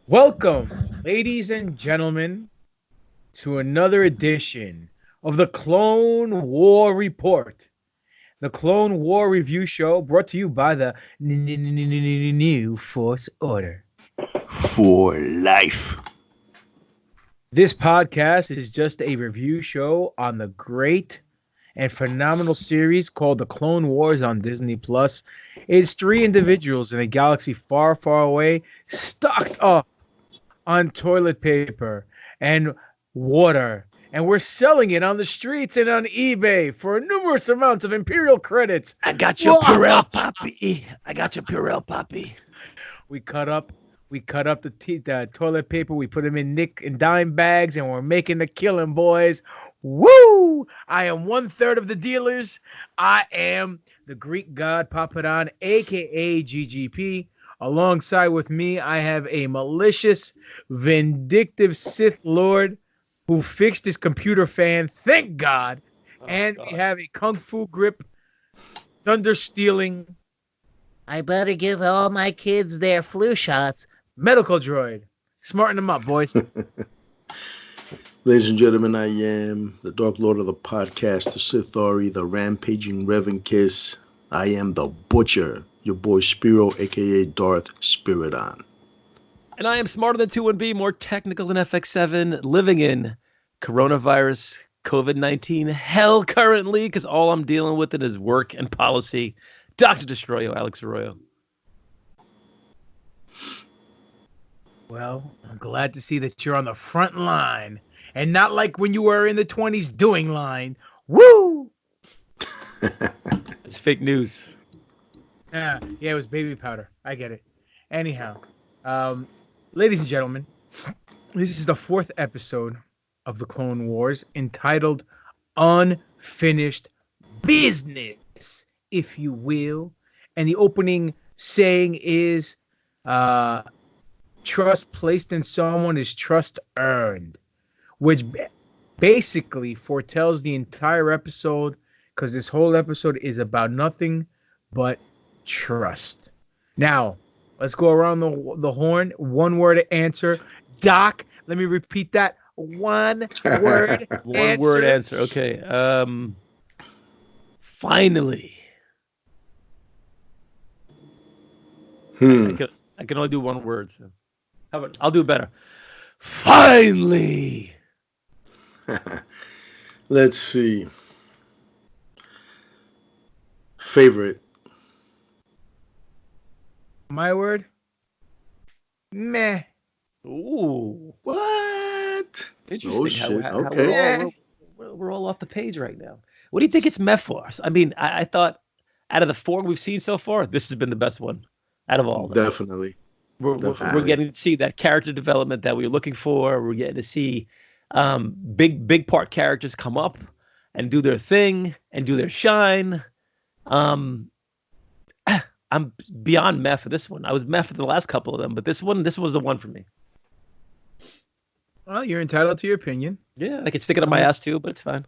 Welcome, ladies and gentlemen, to another edition of the Clone War Report, the Clone War Review Show brought to you by the New Force Order. For life. This podcast is just a review show on the great and phenomenal series called The Clone Wars on Disney+. It's three individuals in a galaxy far, far away, stocked up on toilet paper and water, and we're selling it on the streets and on eBay for numerous amounts of Imperial credits. I got your Purell Poppy. I got your Purell Poppy. We cut up the toilet paper. We put them in nick and dime bags, and we're making the killing, boys. Woo! I am 1/3 of the dealers. I am the Greek god Papadon, aka GGP. Alongside with me, I have a malicious, vindictive Sith Lord who fixed his computer fan, thank God. And we have a Kung Fu grip, thunder stealing. I better give all my kids their flu shots. Medical droid. Smarten them up, boys. Ladies and gentlemen, I am the Dark Lord of the podcast, the Sith Ori, the rampaging Reverend Kiss. I am the Butcher, your boy Spiro, a.k.a. Darth Spyridon. And I am smarter than 2-1-B, more technical than FX7, living in coronavirus, COVID-19 hell currently, because all I'm dealing with it is work and policy. Dr. Destroyo, Alex Arroyo. Well, I'm glad to see that you're on the front line and not like when you were in the 20s doing line. Woo! It's fake news. Yeah, it was baby powder. I get it. Anyhow, ladies and gentlemen, this is the 4th episode of the Clone Wars, entitled Unfinished Business, if you will. And the opening saying is, trust placed in someone is trust earned, which basically foretells the entire episode, because this whole episode is about nothing but trust. Now, let's go around the horn. One word answer. Doc, let me repeat that. One word One word answer. Okay. Finally. I can only do one word. So. How about I'll do better. Finally. Let's see. Favorite. My word? Meh. Ooh. What? Interesting. Oh, shit. How Okay. we're all off the page right now. What do you think it's meh for? I mean, I thought out of the 4 we've seen so far, this has been the best one out of all of them. Definitely. We're getting to see that character development that we were looking for. We're getting to see big part characters come up and do their thing and do their shine. I'm beyond meh for this one. I was meh for the last couple of them, but this was the one for me. Well, you're entitled to your opinion. Yeah, I could stick it up my ass too, but it's fine.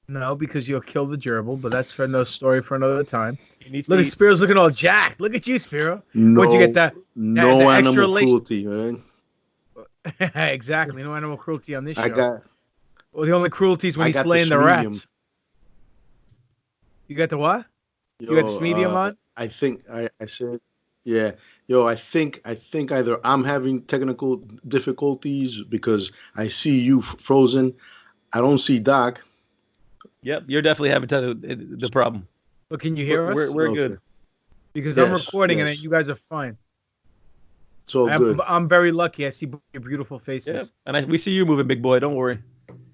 No, because you'll kill the gerbil, but that's for another story for another time. Look at Spiro's looking all jacked. Look at you, Spiro. No, Where'd you get that? No the animal extra lace- cruelty, man. Exactly. No animal cruelty on this show. Well, the only cruelty is when he's slaying the rats. You got the what? You got this medium on? I think I said, yeah. Yo, I think either I'm having technical difficulties because I see you frozen. I don't see Doc. Yep, you're definitely having the problem. But can you hear us? We're good. Because I'm recording and you guys are fine. It's all good. I'm very lucky. I see your beautiful faces. Yeah, and we see you moving, big boy. Don't worry.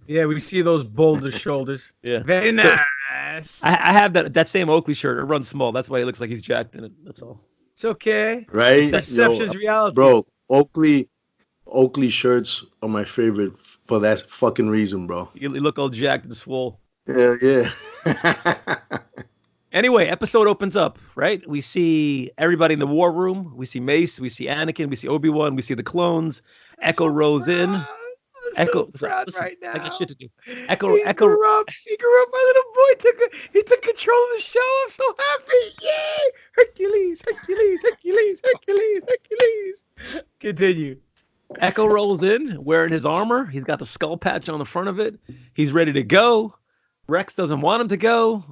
Yeah, we see those boulder shoulders. Yeah. Very nice. I have that same Oakley shirt. It runs small. That's why he looks like he's jacked in it. That's all. It's okay. Right? Perception's reality. Bro, Oakley shirts are my favorite for that fucking reason, bro. You look all jacked and swole. Yeah. Anyway, episode opens up, right? We see everybody in the war room. We see Mace. We see Anakin. We see Obi-Wan. We see the clones. Echo rolls in. Echo, proud right now. I got shit to do. He grew up. My little boy control of the show. I'm so happy. Yay! Hercules, Hercules, Hercules, Hercules, Hercules. Continue. Echo rolls in wearing his armor. He's got the skull patch on the front of it. He's ready to go. Rex doesn't want him to go.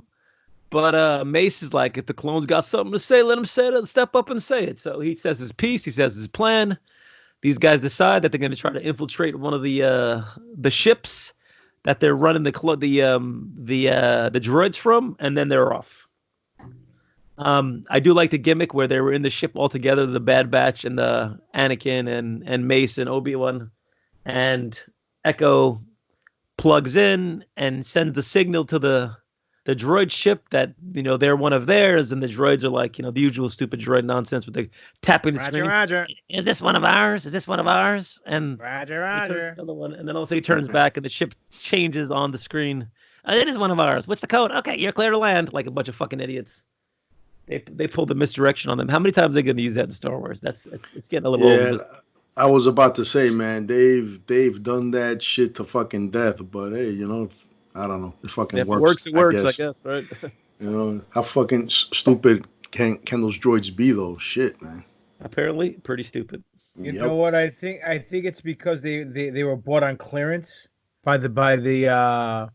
But Mace is like, if the clones got something to say, let him say it. Step up and say it. So he says his piece. He says his plan. These guys decide that they're going to try to infiltrate one of the ships that they're running the droids from, and then they're off. I do like the gimmick where they were in the ship all together, the Bad Batch and the Anakin and Mace and Obi-Wan, and Echo plugs in and sends the signal to the droid ship that, they're one of theirs, and the droids are like, the usual stupid droid nonsense with the tapping the screen. Roger. Is this one of ours? Is this one of ours? And Roger. The other one, and then also he turns back and the ship changes on the screen. It is one of ours. What's the code? Okay, you're clear to land. Like a bunch of fucking idiots. They pulled the misdirection on them. How many times are they going to use that in Star Wars? It's getting a little old. I was about to say, man, they've done that shit to fucking death. But hey, I don't know. It fucking works. It works, I guess, right? How fucking stupid can those droids be, though? Shit, man. Apparently, pretty stupid. You know what I think? I think it's because they were bought on clearance by the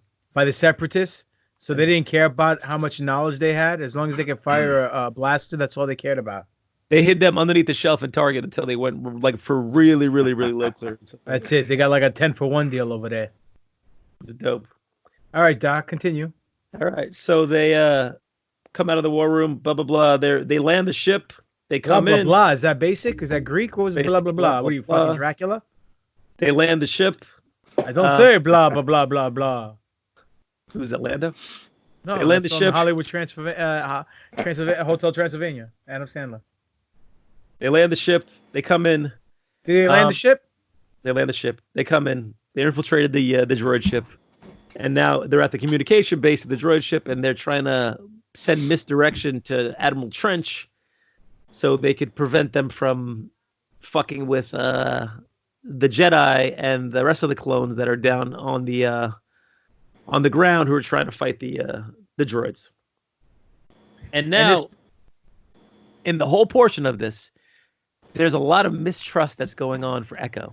separatists, so they didn't care about how much knowledge they had. As long as they could fire a blaster, that's all they cared about. They hid them underneath the shelf in Target until they went like for really, really, really low clearance. That's it. They got like a 10-for-1 deal over there. It's dope. All right, Doc, continue. All right, so they come out of the war room, blah, blah, blah. They land the ship. They come blah, in. Blah, blah. Is that basic? Is that Greek? What was it? Blah, blah, blah. What are you, fucking Dracula? They land the ship. I don't say blah, blah, blah, blah, blah. Who's that, Lando? No, they land the ship. Hollywood Hotel Transylvania. Adam Sandler. They land the ship. They come in. Did they land the ship? They land the ship. They come in. They infiltrated the droid ship. And now they're at the communication base of the droid ship, and they're trying to send misdirection to Admiral Trench so they could prevent them from fucking with the Jedi and the rest of the clones that are down on the ground who are trying to fight the droids. And now, in the whole portion of this, there's a lot of mistrust that's going on for Echo.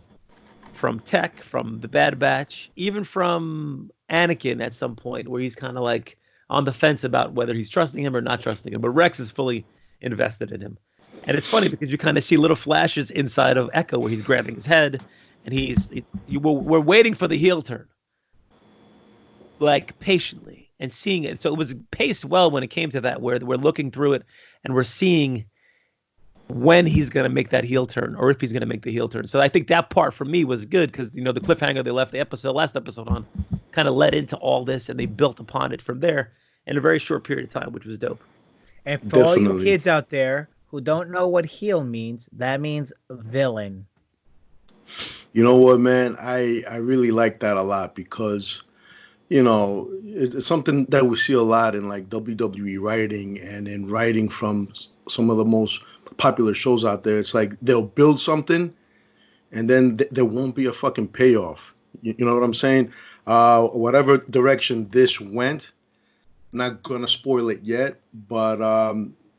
From Tech, from the Bad Batch, even from Anakin at some point, where he's kind of like on the fence about whether he's trusting him or not trusting him. But Rex is fully invested in him. And it's funny because you kind of see little flashes inside of Echo where he's grabbing his head and we're waiting for the heel turn. Like patiently and seeing it. So it was paced well when it came to that, where we're looking through it and we're seeing when he's going to make that heel turn or if he's going to make the heel turn. So I think that part for me was good because, the cliffhanger they left the last episode on kind of led into all this and they built upon it from there in a very short period of time, which was dope. And for all you kids out there who don't know what heel means, that means villain. You know what, man? I really like that a lot because, it's something that we see a lot in like WWE writing and in writing from some of the most popular shows out there. It's like they'll build something and then there won't be a fucking payoff. You know what I'm saying? Whatever direction this went, not gonna spoil it yet, but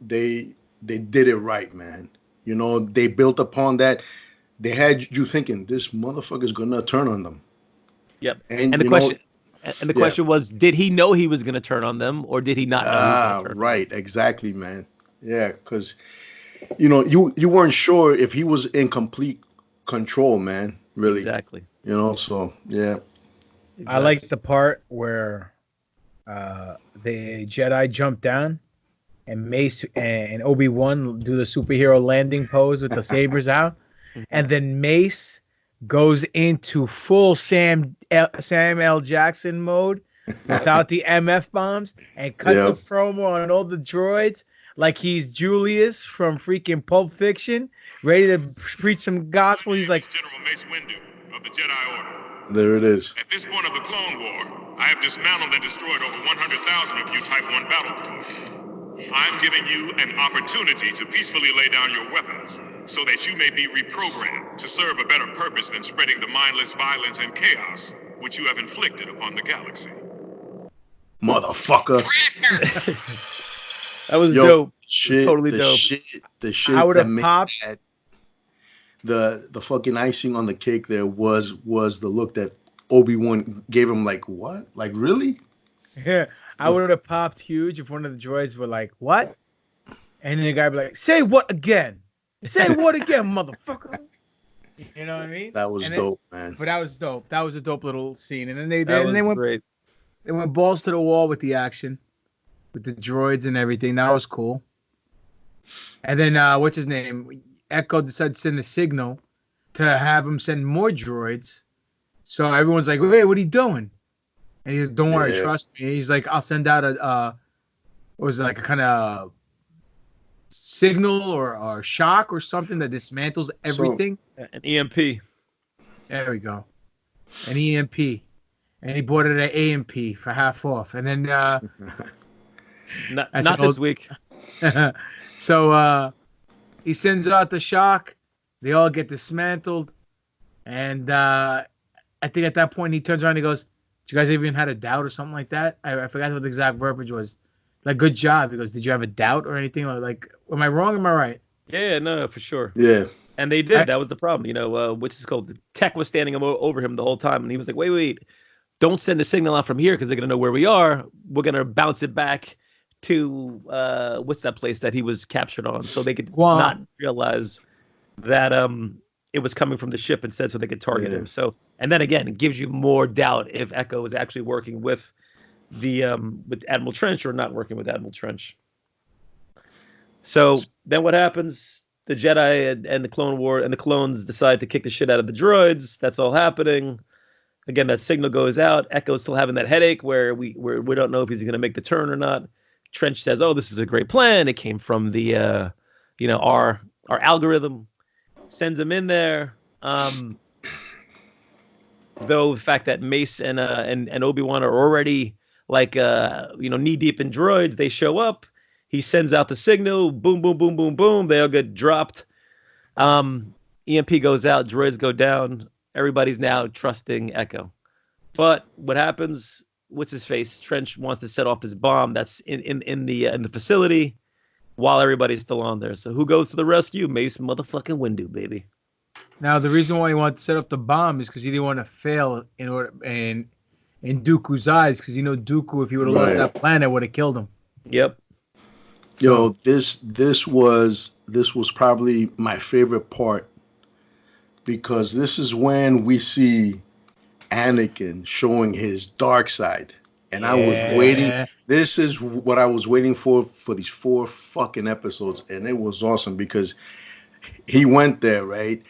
they did it right, man. They built upon that. They had you thinking this motherfucker's gonna turn on them. Yep. And the question was, did he know he was gonna turn on them, or did he not know? Right, exactly, man. Yeah, because you weren't sure if he was in complete control, man. Really. Exactly. So yeah. Exactly. I like the part where the Jedi jump down and Mace and Obi-Wan do the superhero landing pose with the sabers out, and then Mace goes into full Sam L. Jackson mode without the MF bombs and cuts a promo on all the droids like he's Julius from freaking Pulp Fiction, ready to preach some gospel. He's like, General Mace Windu of the Jedi Order. There it is. At this point of the Clone War, I have dismantled and destroyed over 100,000 of you Type 1 battle droids. I'm giving you an opportunity to peacefully lay down your weapons so that you may be reprogrammed to serve a better purpose than spreading the mindless violence and chaos which you have inflicted upon the galaxy. motherfucker. That was Yo, dope. shit, Totally the dope. the shit I would that have made popped. that, the fucking icing on the cake there was the look that Obi-Wan gave him. Like, what? Like, really? Yeah, I would have popped huge if one of the droids were like, "What?" And then the guy would be like, "Say what again? Say what again, motherfucker?" You know what I mean? That was And dope, man. but that was dope. That was a dope little scene. And then they That then was great. they went balls to the wall with the action, with the droids and everything. That was cool. And then what's his name? Echo decided to send a signal to have him send more droids. So everyone's like, "Wait, what are you doing?" And he goes, "Don't worry, Yeah. trust me." He's like, "I'll send out a what was it, like a kind of signal or shock or something that dismantles everything." An EMP. There we go. An EMP. And he bought it at AMP for half off. And then Not That's not an this old- week. so he sends out the shock. They all get dismantled. And I think at that point he turns around and he goes, "Did you guys even had a doubt or something like that?" I forgot what the exact verbiage was. Like, "Good job." He goes, "Did you have a doubt or anything?" Like, am I wrong or am I right? Yeah, no, for sure. Yeah. And they did. That was the problem. You know, which is called the tech was standing over him the whole time, and he was like, "Wait, don't send the signal out from here because they're gonna know where we are. We're gonna bounce it back to what's that place that he was captured on, so they could Guam. not realize that it was coming from the ship instead, so they could target Yeah. him." So, and then again, it gives you more doubt if Echo is actually working with the with Admiral Trench or not working with Admiral Trench. So then what happens? The Jedi and the Clone War and the clones decide to kick the shit out of the droids. That's all happening. Again, that signal goes out. Echo's still having that headache where we don't know if he's going to make the turn or not. Trench says, "Oh, this is a great plan. It came from the our algorithm." Sends him in there. Though the fact that Mace and Obi-Wan are already like knee deep in droids, they show up. He sends out the signal. Boom, boom, boom, boom, boom. They all get dropped. EMP goes out. Droids go down. Everybody's now trusting Echo. But what happens? What's his face? Trench wants to set off this bomb that's in the facility while everybody's still on there. So who goes to the rescue? Mace motherfucking Windu, baby. Now the reason why he wanted to set up the bomb is because he didn't want to fail in Dooku's eyes, because Dooku, if he would have lost Right. that planet, would have killed him. Yep. Yo, this was probably my favorite part, because this is when we see Anakin showing his dark side. And I was waiting. This is what I was waiting for these 4 fucking episodes. And it was awesome because he went there, right?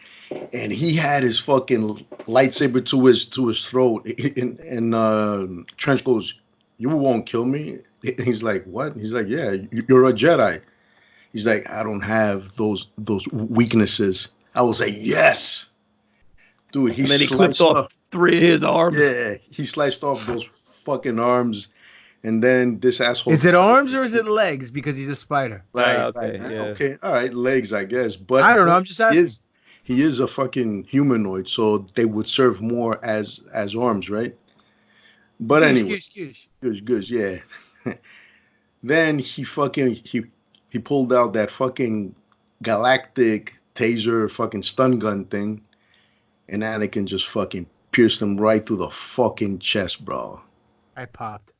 And he had his fucking lightsaber to his throat. And Trench goes, "You won't kill me?" He's like, "What?" He's like, "Yeah, you're a Jedi." He's like, "I don't have those weaknesses." I was like, "Yes." Dude, And then he clipped off 3 of his arms. Yeah, he sliced off those fucking arms, and then this asshole. Is it arms or is it legs? Because he's a spider. Right? Okay, yeah. Okay, all right, legs, I guess. But I don't know. I'm just asking. He is a fucking humanoid, so they would serve more as arms, right? But anyway, good, yeah. Then he pulled out that fucking galactic taser fucking stun gun thing, and Anakin just fucking pierced him right through the fucking chest, bro. I popped.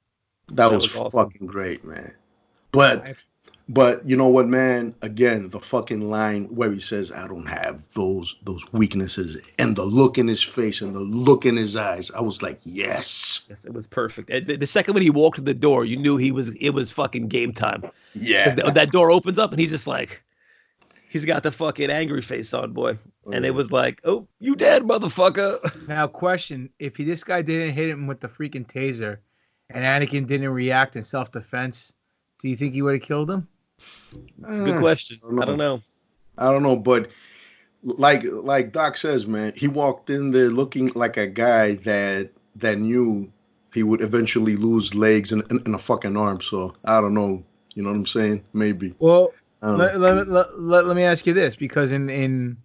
That was awesome. fucking great, man. But you know what, man? Again, the fucking line where he says, "I don't have those weaknesses," and the look in his face and the look in his eyes, I was like, yes. Yes, it was perfect. The second when he walked to the door, you knew it was fucking game time. Yeah. That door opens up and he's just like, he's got the fucking angry face on, boy. And it was like, "Oh, you dead, motherfucker." Now, question: if this guy didn't hit him with the freaking taser, and Anakin didn't react in self-defense, do you think he would have killed him? Good question. I don't know. But like Doc says, man, he walked in there looking like a guy that knew he would eventually lose legs and a fucking arm. So I don't know. You know what I'm saying? Maybe. Well, I don't know. let me ask you this, because in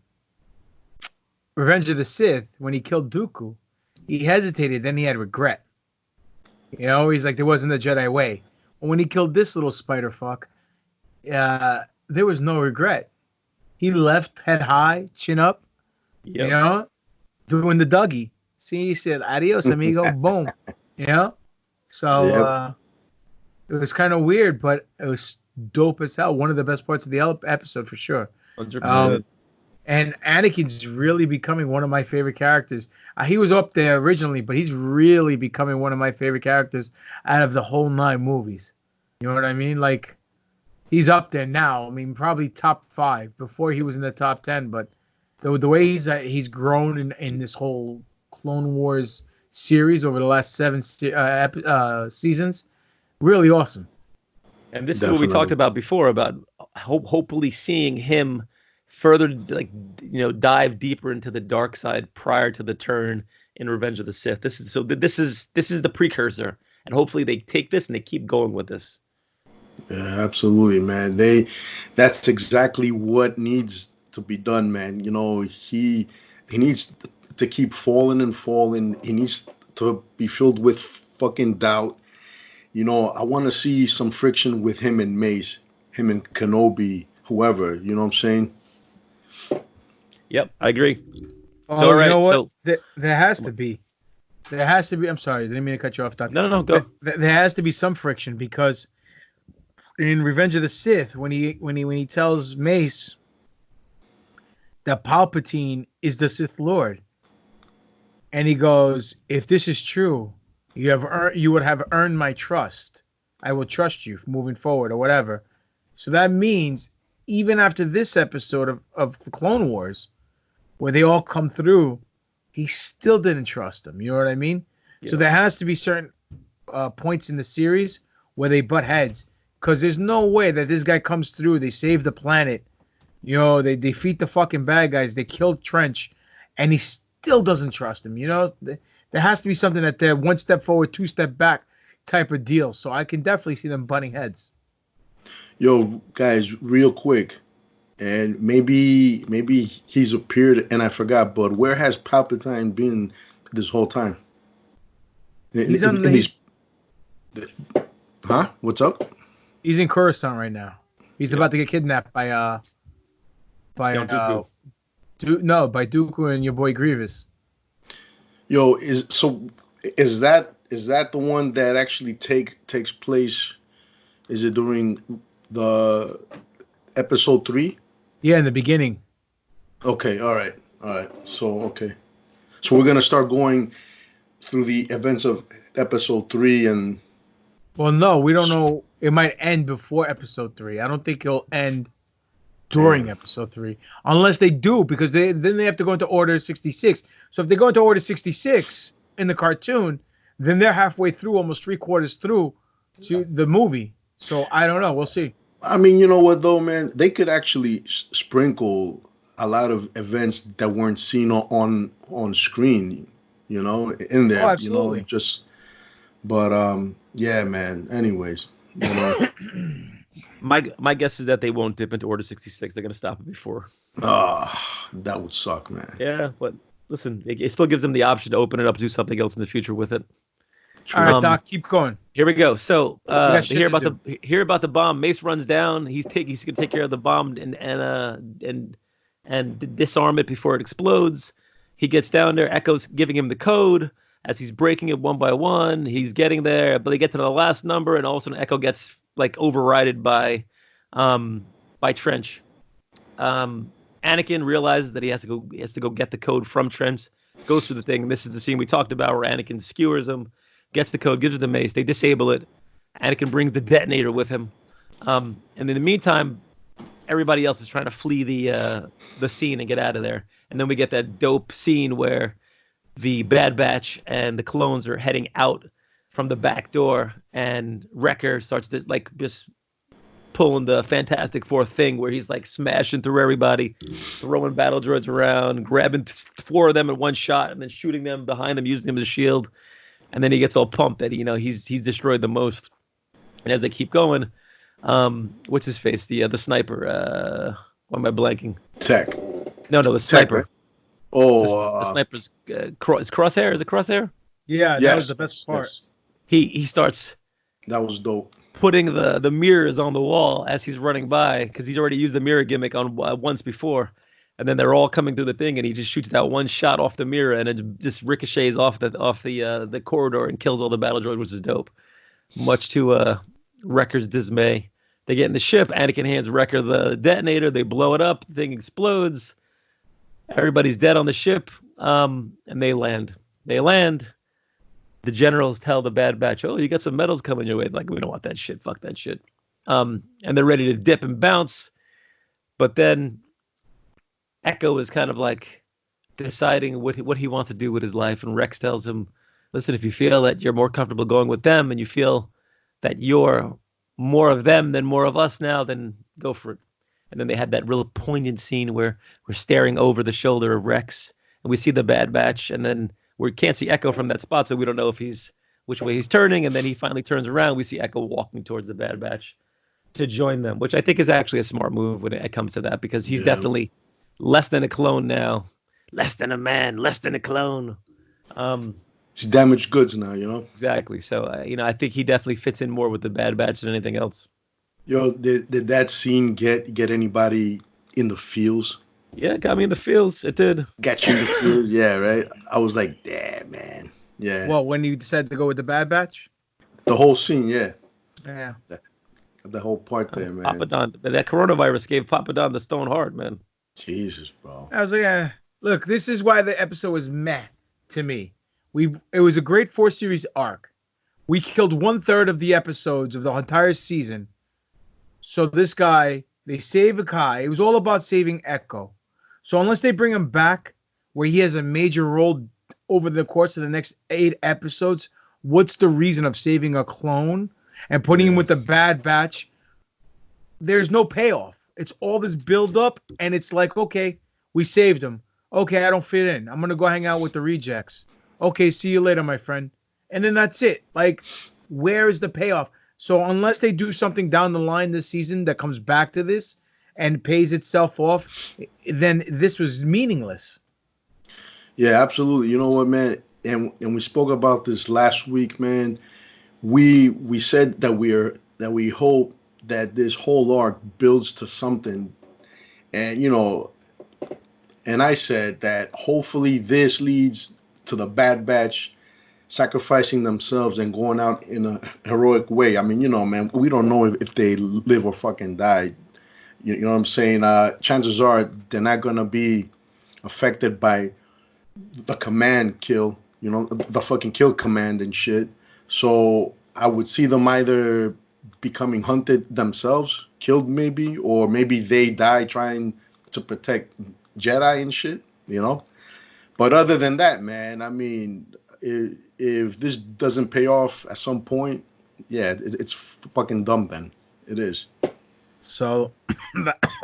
Revenge of the Sith, when he killed Dooku, he hesitated, then he had regret. You know, he's like, there wasn't a Jedi way. But when he killed this little spider fuck, there was no regret. He left head high, chin up, you Yep. know, doing the Dougie. See, he said, adios, amigo. Boom. You know? So Yep. it was kind of weird, but it was dope as hell. One of the best parts of the episode for sure. 100%. And Anakin's really becoming one of my favorite characters. He was up there originally, but he's really becoming one of my favorite characters out of the whole 9 movies. You know what I mean? Like, he's up there now. I mean, probably top 5. Before he was in the top 10, but the way he's grown in this whole Clone Wars series over the last 7 seasons, really awesome. And this is what we talked about before about hopefully seeing him further, like, dive deeper into the dark side prior to the turn in Revenge of the Sith. This is the precursor, and hopefully they take this and they keep going with this. Yeah, absolutely, man. That's exactly what needs to be done, man. You know, he needs to keep falling and falling. He needs to be filled with fucking doubt. You know, I want to see some friction with him and Mace, him and Kenobi, whoever. You know what I'm saying? Yep, I agree. Oh, So, all right, you know what? so There has to be. There has to be. I'm sorry, I didn't mean to cut you off, Doc. no, go. There has to be some friction because in Revenge of the Sith, when he tells Mace that Palpatine is the Sith Lord, and he goes, "If this is true, you would have earned my trust. I will trust you moving forward, or whatever." So that means even after this episode of the Clone Wars, where they all come through, he still didn't trust them. You know what I mean? Yeah. So there has to be certain points in the series where they butt heads, because there's no way that this guy comes through, they save the planet, they defeat the fucking bad guys, they kill Trench, and he still doesn't trust him. There has to be something that they're one step forward, two step back type of deal. So I can definitely see them butting heads. Yo, guys, real quick, and maybe he's appeared and I forgot, but where has Palpatine been this whole time? He's on the. Huh? What's up? He's in Coruscant right now. He's about to get kidnapped by Dooku. by Dooku and your boy Grievous. Yo, is that the one that actually takes place? Is it during the episode 3? Yeah, in the beginning. Okay, all right. So we're gonna start going through the events of episode 3, and well, no, we don't know. It might end before episode 3. I don't think it'll end during episode 3, unless they do, because then they have to go into Order 66. So if they go into Order 66 in the cartoon, then they're halfway through, almost 3/4 through to the movie. So I don't know. We'll see. I mean, you know what though, man? They could actually sprinkle a lot of events that weren't seen on screen, in there. Oh, absolutely. Yeah, man. Anyways, My guess is that they won't dip into Order 66. They're going to stop it before. that would suck, man. Yeah, but listen, it still gives them the option to open it up, do something else in the future with it. All right, Doc, keep going. Here we go. So got hear about the bomb. Mace runs down. He's gonna take care of the bomb and disarm it before it explodes. He gets down there. Echo's giving him the code as he's breaking it one by one. He's getting there, but they get to the last number, and all of a sudden Echo gets like overridden by Trench. Anakin realizes that he has to go get the code from Trench. Goes through the thing. This is the scene we talked about where Anakin skewers him. Gets the code, gives it the Mace. They disable it. Anakin brings the detonator with him. And in the meantime, everybody else is trying to flee the scene and get out of there. And then we get that dope scene where the Bad Batch and the clones are heading out from the back door, and Wrecker starts to just pulling the Fantastic Four thing where he's like smashing through everybody, throwing battle droids around, grabbing 4 of them in one shot, and then shooting them behind them, using them as a shield. And then he gets all pumped that he's destroyed the most. And as they keep going, what's his face? The sniper. Why am I blanking? Tech. No, the sniper. Oh, the sniper's Crosshair. Is it Crosshair? Yeah, that was the best part. Yes. he starts That was dope. putting the mirrors on the wall as he's running by because he's already used the mirror gimmick on once before, and then they're all coming through the thing, and he just shoots that one shot off the mirror, and it just ricochets off the corridor and kills all the battle droids, which is dope. Much to Wrecker's dismay, they get in the ship. Anakin hands Wrecker the detonator. They blow it up. The thing explodes. Everybody's dead on the ship, and they land. The generals tell the Bad Batch, "Oh, you got some medals coming your way." Like, we don't want that shit. Fuck that shit. And they're ready to dip and bounce. But then Echo is kind of like deciding what he wants to do with his life. And Rex tells him, "Listen, if you feel that you're more comfortable going with them and you feel that you're more of them than more of us now, then go for it." And then they had that real poignant scene where we're staring over the shoulder of Rex and we see the Bad Batch, and then we can't see Echo from that spot, so we don't know if which way he's turning. And then he finally turns around. We see Echo walking towards the Bad Batch to join them, which I think is actually a smart move when it comes to that, because he's definitely less than a clone now, less than a man, less than a clone. It's damaged goods now, you know. Exactly. So I think he definitely fits in more with the Bad Batch than anything else. Yo, did that scene get anybody in the feels? Yeah, it got me in the feels. It did. Got you in the feels, yeah, right? I was like, damn, man. Yeah. Well, when you decided to go with the Bad Batch? The whole scene, yeah. Yeah. The whole part there, man. Papa Don, that coronavirus gave Papa Don the stone heart, man. Jesus, bro. I was like, look, this is why the episode was meh to me. It was a great 4-series arc. We killed 1/3 of the episodes of the entire season. So this guy, they save Akai. It was all about saving Echo. So unless they bring him back where he has a major role over the course of the next 8 episodes, what's the reason of saving a clone and putting him with the Bad Batch? There's no payoff. It's all this build up, and it's like, okay, we saved him. Okay, I don't fit in. I'm going to go hang out with the rejects. Okay, see you later, my friend. And then that's it. Like, where is the payoff? So unless they do something down the line this season that comes back to this and pays itself off, then this was meaningless. Yeah, absolutely. You know what, man? And we spoke about this last week, man. We said that we hope that this whole arc builds to something. And and I said that hopefully this leads to the Bad Batch sacrificing themselves and going out in a heroic way. I mean, man, we don't know if they live or fucking die. You know what I'm saying? Chances are they're not going to be affected by the command kill, the fucking kill command and shit. So I would see them either becoming hunted themselves, killed maybe, or maybe they die trying to protect Jedi and shit, But other than that, man, I mean, if this doesn't pay off at some point, yeah, it's fucking dumb then. It is. So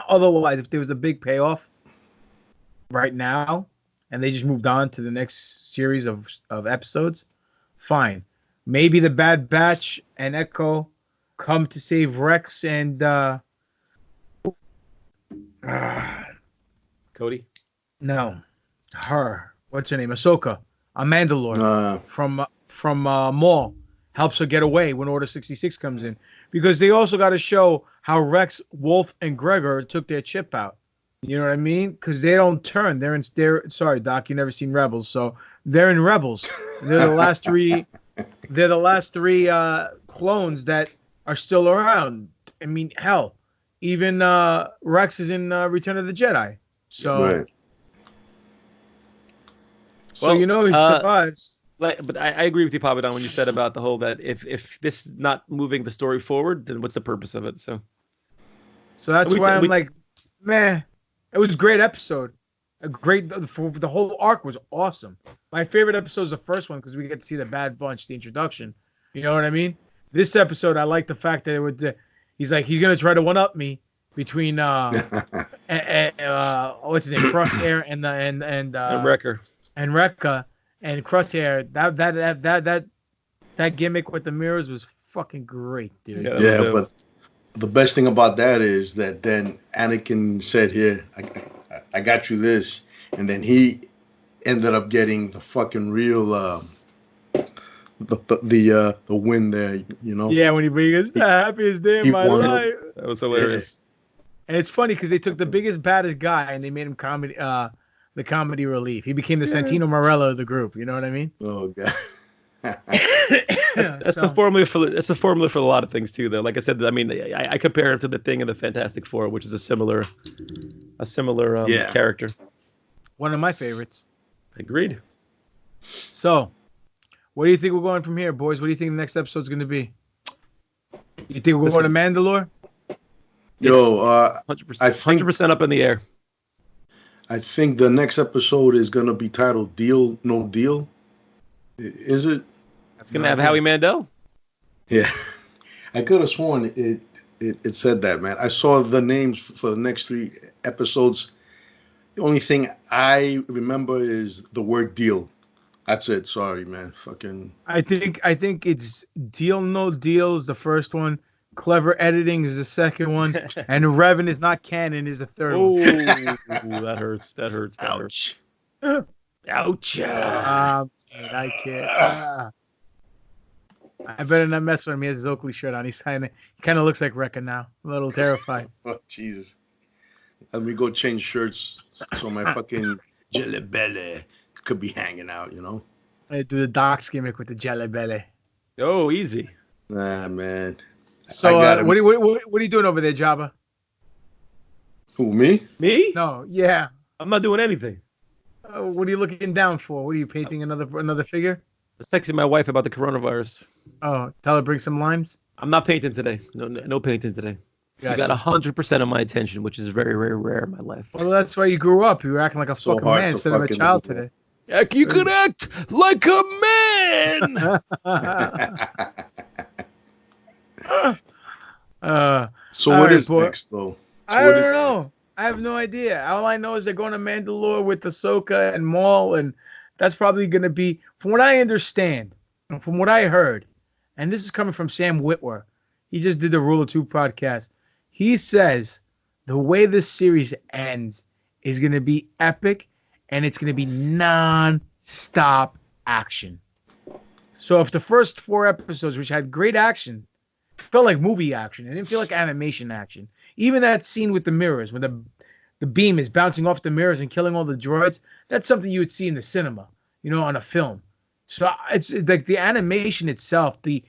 otherwise, if there was a big payoff right now and they just moved on to the next series of episodes, fine. Maybe the Bad Batch and Echo come to save Rex and Cody? No. Her. What's her name? Ahsoka. A Mandalore from Maul helps her get away when Order 66 comes in, because they also got to show how Rex, Wolf, and Gregor took their chip out. You know what I mean? Because they don't turn. Sorry, Doc, you never seen Rebels, so they're in Rebels. They're the last three. They're the last 3 clones that are still around. I mean, hell, even Rex is in Return of the Jedi. So. Right. So he survives. But I agree with you, Papa Don, when you said about the whole that if this is not moving the story forward, then what's the purpose of it? So that's why I'm like, meh. It was a great episode. The whole arc was awesome. My favorite episode is the first one because we get to see the Bad Bunch, the introduction. You know what I mean? This episode, I like the fact that he's gonna try to one up me between what's his name, Crosshair and Wrecker. And Rekka and Crosshair, that gimmick with the mirrors was fucking great, dude. Yeah, but the best thing about that is that then Anakin said, "Here, I got you this," and then he ended up getting the fucking real the win there. You know. Yeah, when he goes, the happiest day of He my won. life. That was hilarious. And it's funny because they took the biggest, baddest guy and they made him the comedy relief. He became the Santino Marella of the group. You know what I mean? Oh god. That's the formula for a lot of things too, though. Like I said, I mean, I compare him to the Thing and the Fantastic Four, which is a similar character. One of my favorites. Agreed. So, what do you think we're going from here, boys? What do you think the next episode's going to be? You think we're going to Mandalore? Yo, 100%, I think 100% up in the air. I think the next episode is gonna be titled "Deal No Deal." Is it? It's gonna have Howie Mandel. Yeah, I could have sworn it said that, man. I saw the names for the next 3 episodes. The only thing I remember is the word "deal." That's it. Sorry, man. Fucking. I think it's Deal No Deal is the first one. Clever Editing is the second one, and Revan is not canon is the third one. That hurts. That hurts. Ouch. Ouch. I can't. I better not mess with him. He has his Oakley shirt on. He kind of looks like Rekka now. I'm a little terrified. Oh Jesus! Let me go change shirts so my fucking jelly belly could be hanging out. You know. I do the Doc's gimmick with the jelly belly. Oh, easy. Nah, man. So what are you doing over there, Jabba? Who, me? Me? No, yeah. I'm not doing anything. What are you looking down for? What are you painting another figure? I was texting my wife about the coronavirus. Oh, tell her bring some lines. I'm not painting today. No painting today. Gotcha. You got 100% of my attention, which is very, very rare in my life. Well, that's why you grew up. You were acting like a So fucking hard man to instead of a fucking child do. today. You could act like a man. So all what right, is boy. next, though? So I what don't is know. I have no idea. All I know is they're going to Mandalore with Ahsoka and Maul, and that's probably going to be, from what I understand, and from what I heard, and this is coming from Sam Witwer. He just did the Rule of Two podcast. He says the way this series ends is going to be epic, and it's going to be non-stop action. So if the first 4 episodes, which had great action, felt like movie action, it didn't feel like animation action. Even that scene with the mirrors, when the beam is bouncing off the mirrors and killing all the droids, that's something you would see in the cinema, on a film. So it's like the animation itself, the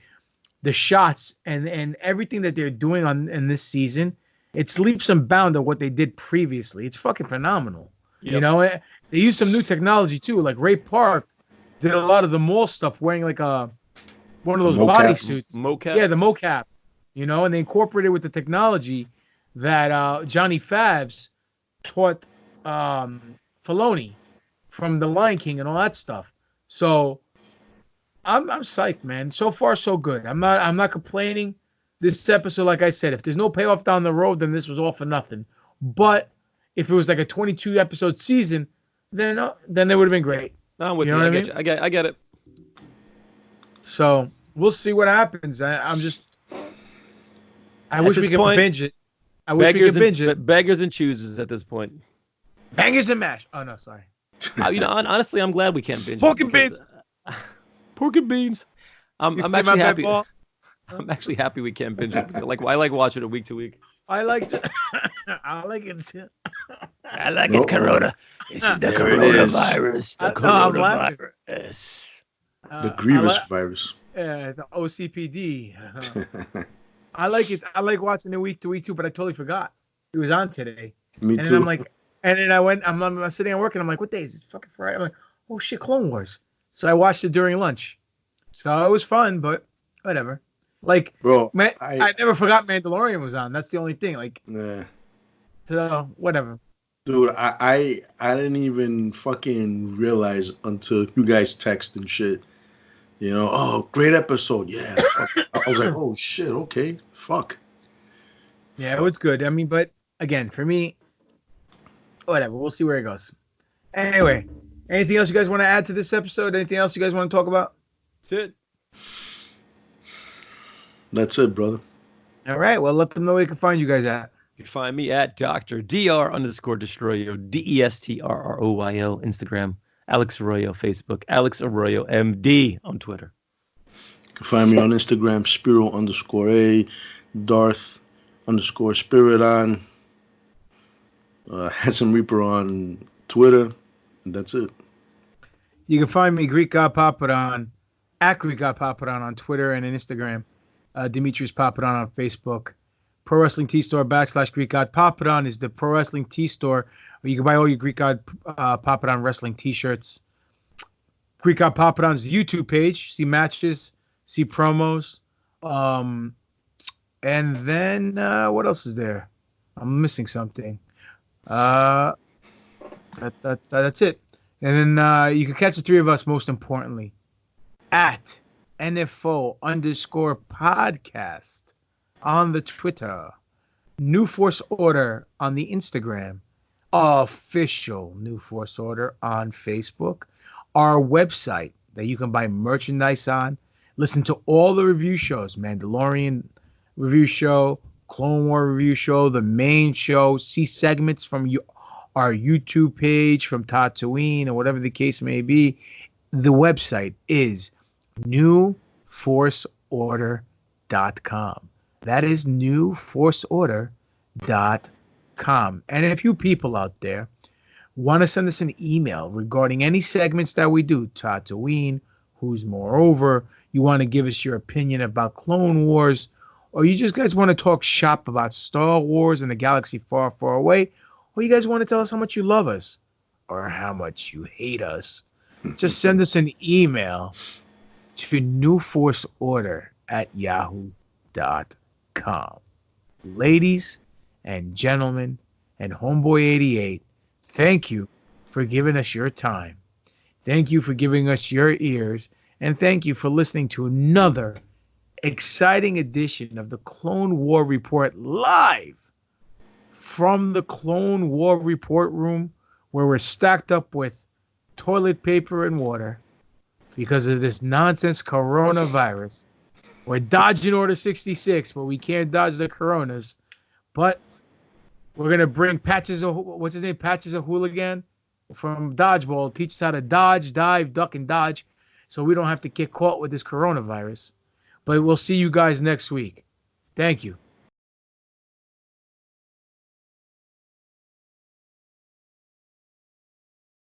shots and everything that they're doing in this season, it's leaps and bounds of what they did previously. It's fucking phenomenal. Yep. They use some new technology too. Like Ray Park did a lot of the Maul stuff wearing like one of those bodysuits. Mocap? Yeah, the mocap. And they incorporated with the technology that Johnny Favs taught Filoni from The Lion King and all that stuff. So I'm psyched, man. So far, so good. I'm not complaining. This episode, like I said, if there's no payoff down the road, then this was all for nothing. But if it was like a 22 episode season, then it would have been great. No, I'm with You you. know I what I get you. I get it. So we'll see what happens. I wish we could binge it. I wish we could binge it. Beggars and choosers at this point. Bangers and mash. Oh no, sorry. Honestly, I'm glad we can't binge. Pork and beans. Pork and beans. I'm see actually my happy. bad ball? I'm actually happy we can't binge it. I like watching it week to week. I like it. I like it too. I like it, Corona. This is the There it is. coronavirus. The I'm laughing. coronavirus. The grievous virus. The OCPD. I like it. I like watching it week to week too, but I totally forgot it was on today. Me And too. then I'm like, and then I'm sitting at work and I'm like, what day is it? It's fucking Friday. I'm like, oh shit, Clone Wars. So I watched it during lunch. So it was fun, but whatever. Like, Bro, I never forgot Mandalorian was on. That's the only thing. Like, nah. so whatever. Dude, I didn't even fucking realize until you guys text and shit. Oh, great episode. Yeah. I was like, oh shit, okay. Fuck. Yeah, it was good. I mean, but again, for me, whatever. We'll see where it goes. Anyway, anything else you guys want to add to this episode? Anything else you guys want to talk about? That's it. That's it, brother. All right. Well, let them know where you can find you guys at. You can find me at Dr. Dr_Destroyo, DESTRROYO, Instagram, Alex Arroyo, Facebook, Alex Arroyo MD on Twitter. can find me on Instagram, Spiro_A, Darth_Spyridon, Handsome Reaper on Twitter, and that's it. You can find me Greek God Papadon at Greek God Papadon on Twitter and Instagram. Demetrius Papadon on Facebook. Pro Wrestling T Store / Greek God Papadon is the Pro Wrestling T Store where you can buy all your Greek God Papadon wrestling T-shirts. Greek God Papadon's YouTube page. See matches, see promos. And then what else is there? I'm missing something. That's it. And then you can catch the three of us, most importantly, at NFO_podcast on the Twitter, New Force Order on the Instagram, official New Force Order on Facebook, our website that you can buy merchandise on, listen to all the review shows, Mandalorian review show, Clone War review show, the main show, see segments from our YouTube page from Tatooine or whatever the case may be. The website is newforceorder.com. That is newforceorder.com. And if you people out there want to send us an email regarding any segments that we do, Tatooine, Who's Moreover, you want to give us your opinion about Clone Wars, or you just guys want to talk shop about Star Wars and the galaxy far, far away, or you guys want to tell us how much you love us or how much you hate us, just send us an email to newforceorder@yahoo.com. Ladies and gentlemen and Homeboy 88, thank you for giving us your time. Thank you for giving us your ears. And thank you for listening to another exciting edition of the Clone War Report live from the Clone War Report room, where we're stacked up with toilet paper and water because of this nonsense coronavirus. We're dodging Order 66, but we can't dodge the coronas. But we're going to bring Patches of Hooligan from Dodgeball, teach us how to dodge, dive, duck, and dodge so we don't have to get caught with this coronavirus. But we'll see you guys next week. Thank you.